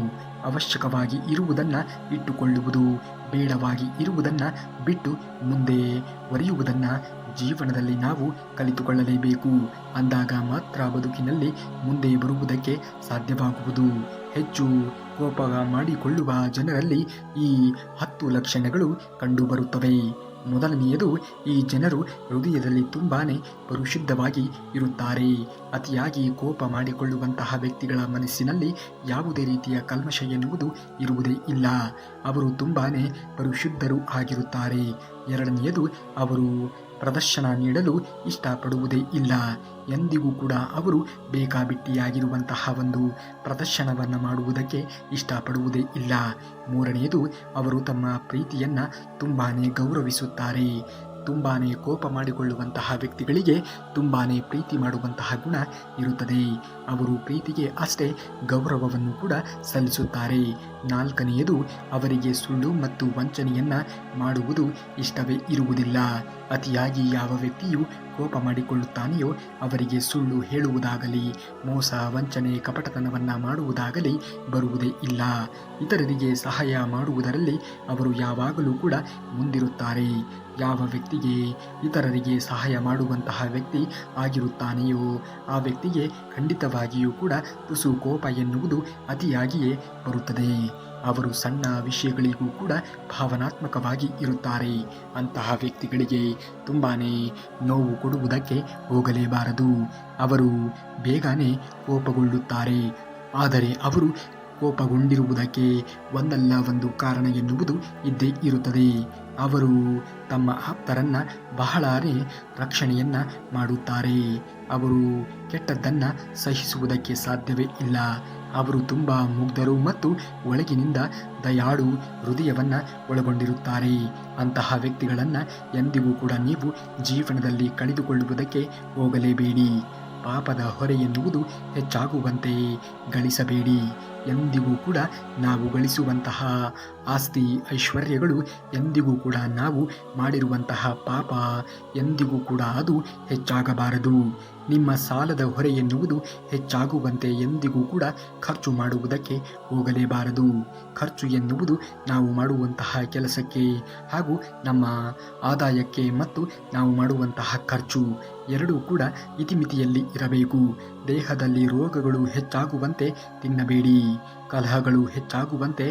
Speaker 1: ಅವಶ್ಯಕವಾಗಿ ಇರುವುದನ್ನು ಇಟ್ಟುಕೊಳ್ಳುವುದು, ಬೇಡವಾಗಿ ಇರುವುದನ್ನು ಬಿಟ್ಟು ಮುಂದೆ ಒರೆಯುವುದನ್ನು ಜೀವನದಲ್ಲಿ ನಾವು ಕಲಿತುಕೊಳ್ಳಲೇಬೇಕು. ಅಂದಾಗ ಮಾತ್ರ ಬದುಕಿನಲ್ಲಿ ಮುಂದೆ ಬರುವುದಕ್ಕೆ ಸಾಧ್ಯವಾಗುವುದು. ಹೆಚ್ಚು ಕೋಪ ಮಾಡಿಕೊಳ್ಳುವ ಜನರಲ್ಲಿ ಈ 10 ಲಕ್ಷಣಗಳು ಕಂಡುಬರುತ್ತವೆ. ಮೊದಲನೆಯದು, ಈ ಜನರು ಹೃದಯದಲ್ಲಿ ತುಂಬಾ ಪರಿಶುದ್ಧವಾಗಿ ಇರುತ್ತಾರೆ. ಅತಿಯಾಗಿ ಕೋಪ ಮಾಡಿಕೊಳ್ಳುವಂತಹ ವ್ಯಕ್ತಿಗಳ ಮನಸ್ಸಿನಲ್ಲಿ ಯಾವುದೇ ರೀತಿಯ ಕಲ್ಮಶ ಎನ್ನುವುದು ಇರುವುದೇ ಇಲ್ಲ. ಅವರು ತುಂಬಾ ಪರಿಶುದ್ಧರು ಆಗಿರುತ್ತಾರೆ. ಎರಡನೆಯದು, ಅವರು ಪ್ರದರ್ಶನ ನೀಡಲು ಇಷ್ಟಪಡುವುದೇ ಇಲ್ಲ. ಎಂದಿಗೂ ಕೂಡ ಅವರು ಬೇಕಾಬಿಟ್ಟಿಯಾಗಿರುವಂತಹ ಒಂದು ಪ್ರದರ್ಶನವನ್ನು ಮಾಡುವುದಕ್ಕೆ ಇಷ್ಟಪಡುವುದೇ ಇಲ್ಲ. ಮೂರನೆಯದು, ಅವರು ತಮ್ಮ ಪ್ರೀತಿಯನ್ನು ತುಂಬಾ ಗೌರವಿಸುತ್ತಾರೆ. ತುಂಬಾ ಕೋಪ ಮಾಡಿಕೊಳ್ಳುವಂತಹ ವ್ಯಕ್ತಿಗಳಿಗೆ ತುಂಬಾ ಪ್ರೀತಿ ಮಾಡುವಂತಹ ಗುಣ ಇರುತ್ತದೆ. ಅವರು ಪ್ರೀತಿಗೆ ಅಷ್ಟೇ ಗೌರವವನ್ನು ಕೂಡ ಸಲ್ಲಿಸುತ್ತಾರೆ. ನಾಲ್ಕನೆಯದು, ಅವರಿಗೆ ಸುಳ್ಳು ಮತ್ತು ವಂಚನೆಯನ್ನು ಮಾಡುವುದು ಇಷ್ಟವೇ ಇರುವುದಿಲ್ಲ. ಅತಿಯಾಗಿ ಯಾವ ವ್ಯಕ್ತಿಯು ಕೋಪ ಮಾಡಿಕೊಳ್ಳುತ್ತಾನೆಯೋ ಅವರಿಗೆ ಸುಳ್ಳು ಹೇಳುವುದಾಗಲಿ, ಮೋಸ, ವಂಚನೆ, ಕಪಟತನವನ್ನು ಮಾಡುವುದಾಗಲಿ ಬರುವುದೇ ಇಲ್ಲ. ಇತರರಿಗೆ ಸಹಾಯ ಮಾಡುವುದರಲ್ಲಿ ಅವರು ಯಾವಾಗಲೂ ಕೂಡ ಮುಂದಿರುತ್ತಾರೆ. ಯಾವ ವ್ಯಕ್ತಿಗೆ ಇತರರಿಗೆ ಸಹಾಯ ಮಾಡುವಂತಹ ವ್ಯಕ್ತಿ ಆಗಿರುತ್ತಾನೆಯೋ ಆ ವ್ಯಕ್ತಿಗೆ ಖಂಡಿತವಾಗಿಯೂ ಕೂಡ ತುಸು ಕೋಪ ಎನ್ನುವುದು ಅತಿಯಾಗಿಯೇ ಬರುತ್ತದೆ. ಅವರು ಸಣ್ಣ ವಿಷಯಗಳಿಗೂ ಕೂಡ ಭಾವನಾತ್ಮಕವಾಗಿ ಇರುತ್ತಾರೆ. ಅಂತಹ ವ್ಯಕ್ತಿಗಳಿಗೆ ತುಂಬಾ ನೋವು ಕೊಡುವುದಕ್ಕೆ ಹೋಗಲೇಬಾರದು. ಅವರು ಬೇಗನೆ ಕೋಪಗೊಳ್ಳುತ್ತಾರೆ. ಆದರೆ ಅವರು ಕೋಪಗೊಂಡಿರುವುದಕ್ಕೆ ಒಂದಲ್ಲ ಒಂದು ಕಾರಣ ಎನ್ನುವುದು ಇದ್ದೇ ಇರುತ್ತದೆ. ಅವರು ತಮ್ಮ ಆಪ್ತರನ್ನು ಬಹಳನೇ ರಕ್ಷಣೆಯನ್ನು ಮಾಡುತ್ತಾರೆ. ಅವರು ಕೆಟ್ಟದ್ದನ್ನು ಸಹಿಸುವುದಕ್ಕೆ ಸಾಧ್ಯವೇ ಇಲ್ಲ. ಅವರು ತುಂಬ ಮುಗ್ಧರು ಮತ್ತು ಒಳಗಿನಿಂದ ದಯಾಳು ಹೃದಯವನ್ನು ಒಳಗೊಂಡಿರುತ್ತಾರೆ. ಅಂತಹ ವ್ಯಕ್ತಿಗಳನ್ನು ಎಂದಿಗೂ ಕೂಡ ನೀವು ಜೀವನದಲ್ಲಿ ಕಳೆದುಕೊಳ್ಳುವುದಕ್ಕೆ ಹೋಗಲೇಬೇಡಿ. ಪಾಪದ ಹೊರೆ ಎನ್ನುವುದು ಹೆಚ್ಚಾಗುವಂತೆ ಗಳಿಸಬೇಡಿ. ಎಂದಿಗೂ ಕೂಡ ನಾವು ಗಳಿಸುವಂತಹ ಆಸ್ತಿ ಐಶ್ವರ್ಯಗಳು ಎಂದಿಗೂ ಕೂಡ ನಾವು ಮಾಡಿರುವಂತಹ ಪಾಪ ಎಂದಿಗೂ ಕೂಡ ಅದು ಹೆಚ್ಚಾಗಬಾರದು. ನಿಮ್ಮ ಸಾಲದ ಹೊರೆ ಎನ್ನುವುದು ಹೆಚ್ಚಾಗುವಂತೆ ಎಂದಿಗೂ ಕೂಡ ಖರ್ಚು ಮಾಡುವುದಕ್ಕೆ ಹೋಗಲೇಬಾರದು. ಖರ್ಚು ಎನ್ನುವುದು ನಾವು ಮಾಡುವಂತಹ ಕೆಲಸಕ್ಕೆ ಹಾಗೂ ನಮ್ಮ ಆದಾಯಕ್ಕೆ ಮತ್ತು ನಾವು ಮಾಡುವಂತಹ ಖರ್ಚು ಎರಡೂ ಕೂಡ ಇತಿಮಿತಿಯಲ್ಲಿ ಇರಬೇಕು. ದೇಹದಲ್ಲಿ ರೋಗಗಳು ಹೆಚ್ಚಾಗುವಂತೆ ತಿನ್ನಬೇಡಿ. ಕಲಹಗಳು ಹೆಚ್ಚಾಗುವಂತೆ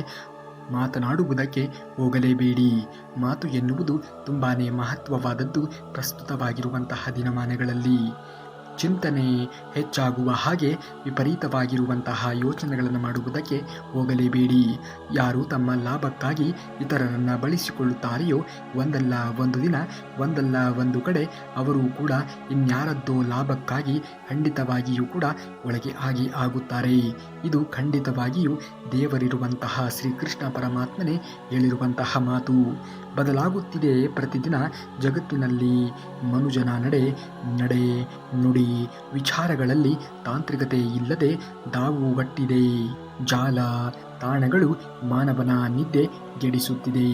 Speaker 1: ಮಾತನಾಡುವುದಕ್ಕೆ ಹೋಗಲೇಬೇಡಿ. ಮಾತು ಎನ್ನುವುದು ತುಂಬಾ ಮಹತ್ವವಾದದ್ದು ಪ್ರಸ್ತುತವಾಗಿರುವಂತಹ ದಿನಮಾನಗಳಲ್ಲಿ. ಚಿಂತನೆ ಹೆಚ್ಚಾಗುವ ಹಾಗೆ ವಿಪರೀತವಾಗಿರುವಂತಹ ಯೋಚನೆಗಳನ್ನು ಮಾಡುವುದಕ್ಕೆ ಹೋಗಲೇಬೇಡಿ. ಯಾರು ತಮ್ಮ ಲಾಭಕ್ಕಾಗಿ ಇತರರನ್ನು ಬಳಸಿಕೊಳ್ಳುತ್ತಾರೆಯೋ ಒಂದಲ್ಲ ಒಂದು ದಿನ ಒಂದಲ್ಲ ಒಂದು ಕಡೆ ಅವರು ಕೂಡ ಇನ್ಯಾರದ್ದೋ ಲಾಭಕ್ಕಾಗಿ ಖಂಡಿತವಾಗಿಯೂ ಕೂಡ ಒಳಗೆ ಆಗುತ್ತಾರೆ. ಇದು ಖಂಡಿತವಾಗಿಯೂ ದೇವರಿರುವಂತಹ ಶ್ರೀಕೃಷ್ಣ ಪರಮಾತ್ಮನೇ ಹೇಳಿರುವಂತಹ ಮಾತು. ಬದಲಾಗುತ್ತಿದೆ ಪ್ರತಿದಿನ ಜಗತ್ತಿನಲ್ಲಿ ಮನುಜನ ನಡೆ ನುಡಿ ವಿಚಾರಗಳಲ್ಲಿ ತಾಂತ್ರಿಕತೆ ಇಲ್ಲದೆ ದಾವುಗಟ್ಟಿದೆ. ಜಾಲ ತಾಣಗಳು ಮಾನವನ ನಿದ್ದೆ ಗೆಡಿಸುತ್ತಿದೆ.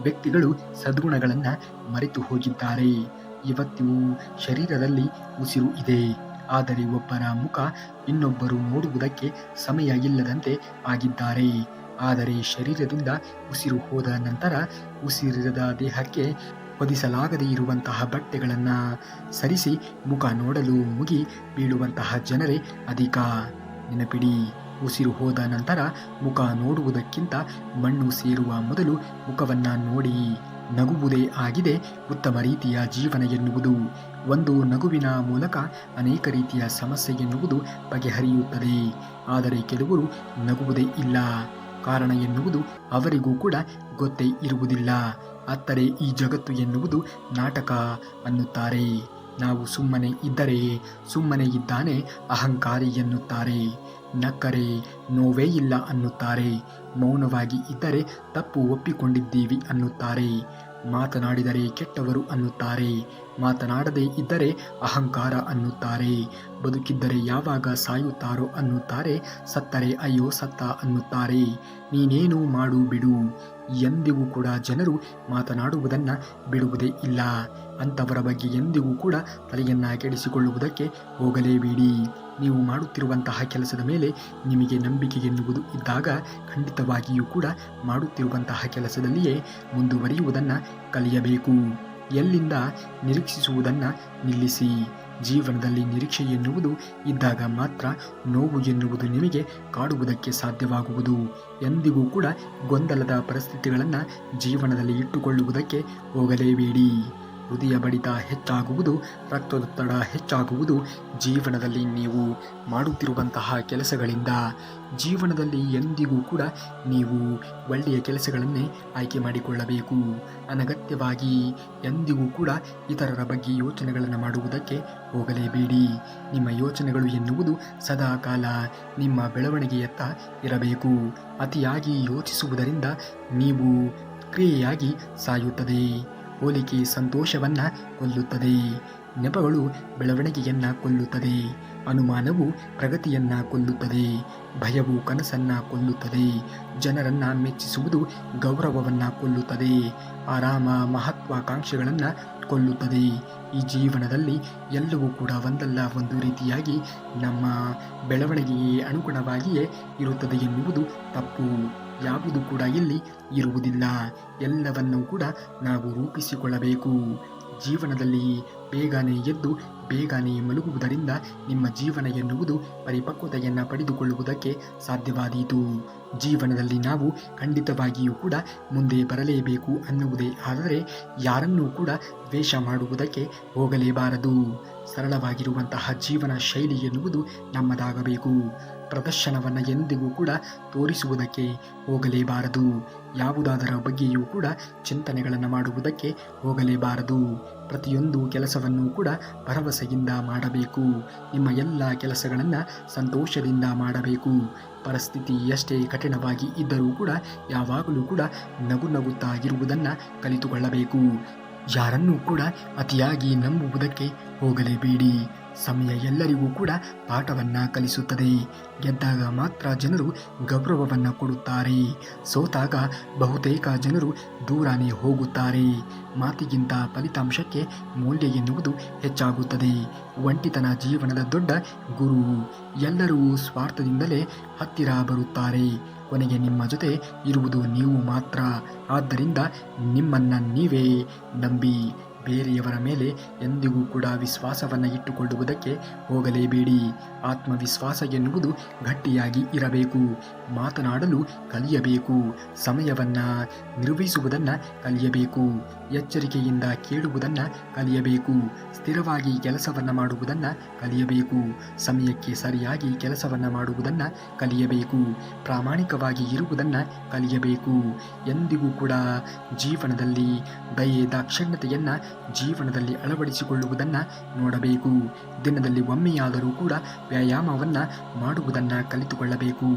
Speaker 1: ವ್ಯಕ್ತಿಗಳು ಸದ್ಗುಣಗಳನ್ನು ಮರೆತು ಹೋಗಿದ್ದಾರೆ. ಇವತ್ತು ಶರೀರದಲ್ಲಿ ಉಸಿರು ಇದೆ, ಆದರೆ ಒಬ್ಬರ ಮುಖ ಇನ್ನೊಬ್ಬರು ನೋಡುವುದಕ್ಕೆ ಸಮಯ ಇಲ್ಲದಂತೆ ಆಗಿದ್ದಾರೆ. ಆದರೆ ಶರೀರದಿಂದ ಉಸಿರು ಹೋದ ನಂತರ ಉಸಿರಿರದ ದೇಹಕ್ಕೆ ಹೊದಿಸಲಾಗದೇ ಇರುವಂತಹ ಬಟ್ಟೆಗಳನ್ನು ಸರಿಸಿ ಮುಖ ನೋಡಲು ಮುಗಿ ಬೀಳುವಂತಹ ಜನರೇ ಅಧಿಕ. ನೆನಪಿಡಿ, ಉಸಿರು ಹೋದ ನಂತರ ಮುಖ ನೋಡುವುದಕ್ಕಿಂತ ಮಣ್ಣು ಸೇರುವ ಮೊದಲು ಮುಖವನ್ನು ನೋಡಿ. ನಗುವುದೇ ಆಗಿದೆ ಉತ್ತಮ ರೀತಿಯ ಜೀವನ ಎನ್ನುವುದು. ಒಂದು ನಗುವಿನ ಮೂಲಕ ಅನೇಕ ರೀತಿಯ ಸಮಸ್ಯೆ ಎನ್ನುವುದು ಬಗೆಹರಿಯುತ್ತದೆ. ಆದರೆ ಕೆಲವರು ನಗುವುದೇ ಇಲ್ಲ. ಕಾರಣ ಎನ್ನುವುದು ಅವರಿಗೂ ಕೂಡ ಗೊತ್ತೇ ಇರುವುದಿಲ್ಲ. ಅತ್ತರೆ ಈ ಜಗತ್ತು ಎನ್ನುವುದು ನಾಟಕ ಅನ್ನುತ್ತಾರೆ. ನಾವು ಸುಮ್ಮನೆ ಇದ್ದರೆ ಸುಮ್ಮನೆ ಇದ್ದಾನೆ ಅಹಂಕಾರಿ ಎನ್ನುತ್ತಾರೆ. ನಕ್ಕರೆ ನೋವೇ ಇಲ್ಲ ಅನ್ನುತ್ತಾರೆ. ಮೌನವಾಗಿ ಇದ್ದರೆ ತಪ್ಪು ಒಪ್ಪಿಕೊಂಡಿದ್ದೀವಿ ಅನ್ನುತ್ತಾರೆ. ಮಾತನಾಡಿದರೆ ಕೆಟ್ಟವರು ಅನ್ನುತ್ತಾರೆ. ಮಾತನಾಡದೇ ಇದ್ದರೆ ಅಹಂಕಾರ ಅನ್ನುತ್ತಾರೆ. ಬದುಕಿದ್ದರೆ ಯಾವಾಗ ಸಾಯುತ್ತಾರೋ ಅನ್ನುತ್ತಾರೆ. ಸತ್ತರೆ ಅಯ್ಯೋ ಸತ್ತ ಅನ್ನುತ್ತಾರೆ. ನೀನೇನು ಮಾಡು ಬಿಡು. ಎಂದಿಗೂ ಕೂಡ ಜನರು ಮಾತನಾಡುವುದನ್ನು ಬಿಡುವುದೇ ಇಲ್ಲ. ಅಂಥವರ ಬಗ್ಗೆ ಎಂದಿಗೂ ಕೂಡ ತಲೆಯನ್ನು ಕೆಡಿಸಿಕೊಳ್ಳುವುದಕ್ಕೆ ಹೋಗಲೇಬೇಡಿ. ನೀವು ಮಾಡುತ್ತಿರುವಂತಹ ಕೆಲಸದ ಮೇಲೆ ನಿಮಗೆ ನಂಬಿಕೆ ಎನ್ನುವುದು ಇದ್ದಾಗ ಖಂಡಿತವಾಗಿಯೂ ಕೂಡ ಮಾಡುತ್ತಿರುವಂತಹ ಕೆಲಸದಲ್ಲಿಯೇ ಮುಂದುವರಿಯುವುದನ್ನು ಕಲಿಯಬೇಕು. ಎಲ್ಲಿಂದ ನಿರೀಕ್ಷಿಸುವುದನ್ನು ನಿಲ್ಲಿಸಿ. ಜೀವನದಲ್ಲಿ ನಿರೀಕ್ಷೆ ಎನ್ನುವುದು ಇದ್ದಾಗ ಮಾತ್ರ ನೋವು ಎನ್ನುವುದು ನಿಮಗೆ ಕಾಡುವುದಕ್ಕೆ ಸಾಧ್ಯವಾಗುವುದು. ಎಂದಿಗೂ ಕೂಡ ಗೊಂದಲದ ಪರಿಸ್ಥಿತಿಗಳನ್ನು ಜೀವನದಲ್ಲಿ ಇಟ್ಟುಕೊಳ್ಳುವುದಕ್ಕೆ ಹೋಗಲೇಬೇಡಿ. ಹೃದಯ ಬಡಿತ ಹೆಚ್ಚಾಗುವುದು, ರಕ್ತದೊತ್ತಡ ಹೆಚ್ಚಾಗುವುದು ಜೀವನದಲ್ಲಿ ನೀವು ಮಾಡುತ್ತಿರುವಂತಹ ಕೆಲಸಗಳಿಂದ. ಜೀವನದಲ್ಲಿ ಎಂದಿಗೂ ಕೂಡ ನೀವು ಒಳ್ಳೆಯ ಕೆಲಸಗಳನ್ನೇ ಆಯ್ಕೆ ಮಾಡಿಕೊಳ್ಳಬೇಕು. ಅನಗತ್ಯವಾಗಿ ಎಂದಿಗೂ ಕೂಡ ಇತರರ ಬಗ್ಗೆ ಯೋಚನೆಗಳನ್ನು ಮಾಡುವುದಕ್ಕೆ ಹೋಗಲೇಬೇಡಿ. ನಿಮ್ಮ ಯೋಚನೆಗಳು ಎನ್ನುವುದು ಸದಾ ಕಾಲ ನಿಮ್ಮ ಬೆಳವಣಿಗೆಯತ್ತ ಇರಬೇಕು. ಅತಿಯಾಗಿ ಯೋಚಿಸುವುದರಿಂದ ನೀವು ಕ್ರಿಯೆಯಾಗಿ ಸಾಯುತ್ತದೆ. ಹೋಲಿಕೆ ಸಂತೋಷವನ್ನು ಕೊಲ್ಲುತ್ತದೆ. ನೆಪಗಳು ಬೆಳವಣಿಗೆಯನ್ನು ಕೊಲ್ಲುತ್ತದೆ. ಅನುಮಾನವು ಪ್ರಗತಿಯನ್ನು ಕೊಲ್ಲುತ್ತದೆ. ಭಯವು ಕನಸನ್ನು ಕೊಲ್ಲುತ್ತದೆ. ಜನರನ್ನು ಮೆಚ್ಚಿಸುವುದು ಗೌರವವನ್ನು ಕೊಲ್ಲುತ್ತದೆ. ಆರಾಮ ಮಹತ್ವಾಕಾಂಕ್ಷೆಗಳನ್ನು ಕೊಲ್ಲುತ್ತದೆ. ಈ ಜೀವನದಲ್ಲಿ ಎಲ್ಲವೂ ಕೂಡ ಒಂದಲ್ಲ ಒಂದು ರೀತಿಯಾಗಿ ನಮ್ಮ ಬೆಳವಣಿಗೆಗೆ ಅನುಗುಣವಾಗಿಯೇ ಇರುತ್ತದೆ ಎನ್ನುವುದು ತಪ್ಪು. ಯಾವುದು ಕೂಡ ಇಲ್ಲಿ ಇರುವುದಿಲ್ಲ. ಎಲ್ಲವನ್ನೂ ಕೂಡ ನಾವು ರೂಪಿಸಿಕೊಳ್ಳಬೇಕು. ಜೀವನದಲ್ಲಿ ಬೇಗನೆ ಎದ್ದು ಬೇಗನೆ ಮಲಗುವುದರಿಂದ ನಿಮ್ಮ ಜೀವನ ಎನ್ನುವುದು ಪರಿಪಕ್ವತೆಯನ್ನು ಪಡೆದುಕೊಳ್ಳುವುದಕ್ಕೆ ಸಾಧ್ಯವಾದೀತು. ಜೀವನದಲ್ಲಿ ನಾವು ಖಂಡಿತವಾಗಿಯೂ ಕೂಡ ಮುಂದೆ ಬರಲೇಬೇಕು ಅನ್ನುವುದೇ ಆದರೆ ಯಾರನ್ನೂ ಕೂಡ ದ್ವೇಷ ಮಾಡುವುದಕ್ಕೆ ಹೋಗಲೇಬಾರದು. ಸರಳವಾಗಿರುವಂತಹ ಜೀವನ ಶೈಲಿ ಎನ್ನುವುದು ನಮ್ಮದಾಗಬೇಕು. ಪ್ರದರ್ಶನವನ್ನು ಎಂದಿಗೂ ಕೂಡ ತೋರಿಸುವುದಕ್ಕೆ ಹೋಗಲೇಬಾರದು. ಯಾವುದಾದರ ಬಗ್ಗೆಯೂ ಕೂಡ ಚಿಂತನೆಗಳನ್ನು ಮಾಡುವುದಕ್ಕೆ ಹೋಗಲೇಬಾರದು. ಪ್ರತಿಯೊಂದು ಕೆಲಸವನ್ನು ಕೂಡ ಭರವಸೆಯಿಂದ ಮಾಡಬೇಕು. ನಿಮ್ಮ ಎಲ್ಲ ಕೆಲಸಗಳನ್ನು ಸಂತೋಷದಿಂದ ಮಾಡಬೇಕು. ಪರಿಸ್ಥಿತಿ ಎಷ್ಟೇ ಕಠಿಣವಾಗಿ ಇದ್ದರೂ ಕೂಡ ಯಾವಾಗಲೂ ಕೂಡ ನಗುತ್ತಾ ಇರುವುದನ್ನು ಕಲಿತುಕೊಳ್ಳಬೇಕು. ಯಾರನ್ನೂ ಕೂಡ ಅತಿಯಾಗಿ ನಂಬುವುದಕ್ಕೆ ಹೋಗಲೇಬೇಡಿ. ಸಮಯ ಎಲ್ಲರಿಗೂ ಕೂಡ ಪಾಠವನ್ನು ಕಲಿಸುತ್ತದೆ. ಗೆದ್ದಾಗ ಮಾತ್ರ ಜನರು ಗೌರವವನ್ನು ಕೊಡುತ್ತಾರೆ. ಸೋತಾಗ ಬಹುತೇಕ ಜನರು ದೂರನೇ ಹೋಗುತ್ತಾರೆ. ಮಾತಿಗಿಂತ ಫಲಿತಾಂಶಕ್ಕೆ ಮೌಲ್ಯ ಎನ್ನುವುದು ಹೆಚ್ಚಾಗುತ್ತದೆ. ಒಂಟಿತನ ಜೀವನದ ದೊಡ್ಡ ಗುರು. ಎಲ್ಲರೂ ಸ್ವಾರ್ಥದಿಂದಲೇ ಹತ್ತಿರ ಬರುತ್ತಾರೆ. ಕೊನೆಗೆ ನಿಮ್ಮ ಜೊತೆ ಇರುವುದು ನೀವು ಮಾತ್ರ. ಆದ್ದರಿಂದ ನಿಮ್ಮನ್ನು ನೀವೇ ನಂಬಿ. ಬೇರೆಯವರ ಮೇಲೆ ಎಂದಿಗೂ ಕೂಡ ವಿಶ್ವಾಸವನ್ನು ಇಟ್ಟುಕೊಳ್ಳುವುದಕ್ಕೆ ಹೋಗಲೇಬೇಡಿ. ಆತ್ಮವಿಶ್ವಾಸ ಎನ್ನುವುದು ಗಟ್ಟಿಯಾಗಿ ಇರಬೇಕು. ಮಾತನಾಡಲು ಕಲಿಯಬೇಕು. ಸಮಯವನ್ನು ನಿರ್ವಹಿಸುವುದನ್ನು ಕಲಿಯಬೇಕು. ಎಚ್ಚರಿಕೆಯಿಂದ ಕೇಳುವುದನ್ನು ಕಲಿಯಬೇಕು. ಸ್ಥಿರವಾಗಿ ಕೆಲಸವನ್ನು ಮಾಡುವುದನ್ನು ಕಲಿಯಬೇಕು. ಸಮಯಕ್ಕೆ ಸರಿಯಾಗಿ ಕೆಲಸವನ್ನು ಮಾಡುವುದನ್ನು ಕಲಿಯಬೇಕು. ಪ್ರಾಮಾಣಿಕವಾಗಿ ಇರುವುದನ್ನು ಕಲಿಯಬೇಕು. ಎಂದಿಗೂ ಕೂಡ ಜೀವನದಲ್ಲಿ ದಯೆ ದಾಕ್ಷಿಣ್ಯತೆಯನ್ನು ಜೀವನದಲ್ಲಿ ಅಳವಡಿಸಿಕೊಳ್ಳುವುದನ್ನು ನೋಡಬೇಕು. ದಿನದಲ್ಲಿ ಒಮ್ಮೆಯಾದರೂ ಕೂಡ ವ್ಯಾಯಾಮವನ್ನು ಮಾಡುವುದನ್ನು ಕಲಿತುಕೊಳ್ಳಬೇಕು.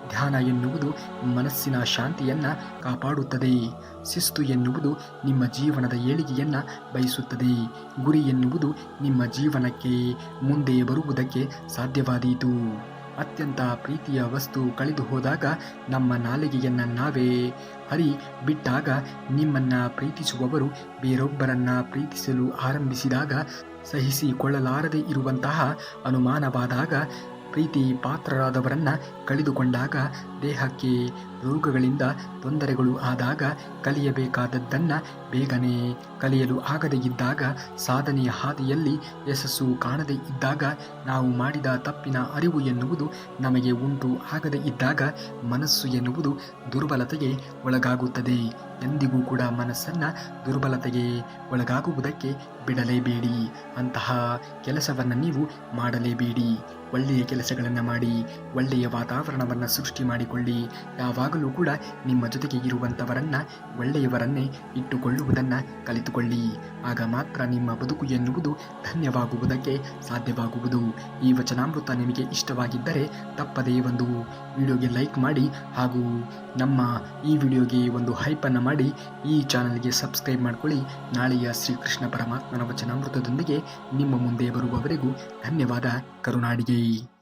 Speaker 1: ಧ್ಯಾನ ಎನ್ನುವುದು ಮನಸ್ಸಿನ ಶಾಂತಿಯನ್ನು ಕಾಪಾಡುತ್ತದೆ. ಶಿಸ್ತು ಎನ್ನುವುದು ನಿಮ್ಮ ಜೀವನದ ಏಳಿಗೆಯನ್ನು ಬಯಸುತ್ತದೆ. ಗುರಿ ಎನ್ನುವುದು ನಿಮ್ಮ ಜೀವನಕ್ಕೆ ಮುಂದೆ ಬರುವುದಕ್ಕೆ ಸಾಧ್ಯವಾದೀತು. ಅತ್ಯಂತ ಪ್ರೀತಿಯ ವಸ್ತು ಕಳೆದು ಹೋದಾಗ ನಮ್ಮ ನಾಲಿಗೆಯನ್ನು ನಾವೇ ಹರಿ ಬಿಟ್ಟಾಗ, ನಿಮ್ಮನ್ನು ಪ್ರೀತಿಸುವವರು ಬೇರೊಬ್ಬರನ್ನು ಪ್ರೀತಿಸಲು ಆರಂಭಿಸಿದಾಗ, ಸಹಿಸಿಕೊಳ್ಳಲಾರದೆ ಇರುವಂತಹ ಅನುಮಾನವಾದಾಗ, ಪ್ರೀತಿ ಪಾತ್ರರಾದವರನ್ನು ಕಳೆದುಕೊಂಡಾಗ, ದೇಹಕ್ಕೆ ರೋಗಗಳಿಂದ ತೊಂದರೆಗಳು ಆದಾಗ, ಕಲಿಯಬೇಕಾದದ್ದನ್ನು ಬೇಗನೆ ಕಲಿಯಲು ಆಗದೇ ಇದ್ದಾಗ, ಸಾಧನೆಯ ಹಾದಿಯಲ್ಲಿ ಯಶಸ್ಸು ಕಾಣದೇ ಇದ್ದಾಗ, ನಾವು ಮಾಡಿದ ತಪ್ಪಿನ ಅರಿವು ಎನ್ನುವುದು ನಮಗೆ ಉಂಟು ಆಗದೇ ಇದ್ದಾಗ, ಮನಸ್ಸು ಎನ್ನುವುದು ದುರ್ಬಲತೆಗೆ ಒಳಗಾಗುತ್ತದೆ. ಎಂದಿಗೂ ಕೂಡ ಮನಸ್ಸನ್ನು ದುರ್ಬಲತೆಗೆ ಒಳಗಾಗುವುದಕ್ಕೆ ಬಿಡಲೇಬೇಡಿ. ಅಂತಹ ಕೆಲಸವನ್ನು ನೀವು ಮಾಡಲೇಬೇಡಿ. ಒಳ್ಳೆಯ ಕೆಲಸಗಳನ್ನು ಮಾಡಿ, ಒಳ್ಳೆಯ ವಾತಾವರಣವನ್ನು ಸೃಷ್ಟಿ ಮಾಡಿಕೊಳ್ಳಿ. ಯಾವಾಗಲೂ ಕೂಡ ನಿಮ್ಮ ಜೊತೆಗೆ ಇರುವಂಥವರನ್ನು, ಒಳ್ಳೆಯವರನ್ನೇ ಇಟ್ಟುಕೊಳ್ಳುವುದನ್ನು ಕಲಿತುಕೊಳ್ಳಿ. ಆಗ ಮಾತ್ರ ನಿಮ್ಮ ಬದುಕು ಎನ್ನುವುದು ಧನ್ಯವಾಗುವುದಕ್ಕೆ ಸಾಧ್ಯವಾಗುವುದು. ಈ ವಚನಾಮೃತ ನಿಮಗೆ ಇಷ್ಟವಾಗಿದ್ದರೆ ತಪ್ಪದೇ ಒಂದು ವಿಡಿಯೋಗೆ ಲೈಕ್ ಮಾಡಿ, ಹಾಗೂ ನಮ್ಮ ಈ ವಿಡಿಯೋಗೆ ಒಂದು ಹೈಪನ್ನು ಮಾಡಿ ಈ ಚಾನಲ್ಗೆ ಸಬ್ಸ್ಕ್ರೈಬ್ ಮಾಡಿಕೊಳ್ಳಿ. ನಾಳೆಯ ಶ್ರೀಕೃಷ್ಣ ಪರಮಾತ್ಮನ ವಚನಾಮೃತದೊಂದಿಗೆ ನಿಮ್ಮ ಮುಂದೆ ಬರುವವರೆಗೂ ಧನ್ಯವಾದ. ಕರುನಾಡಿಗೆ.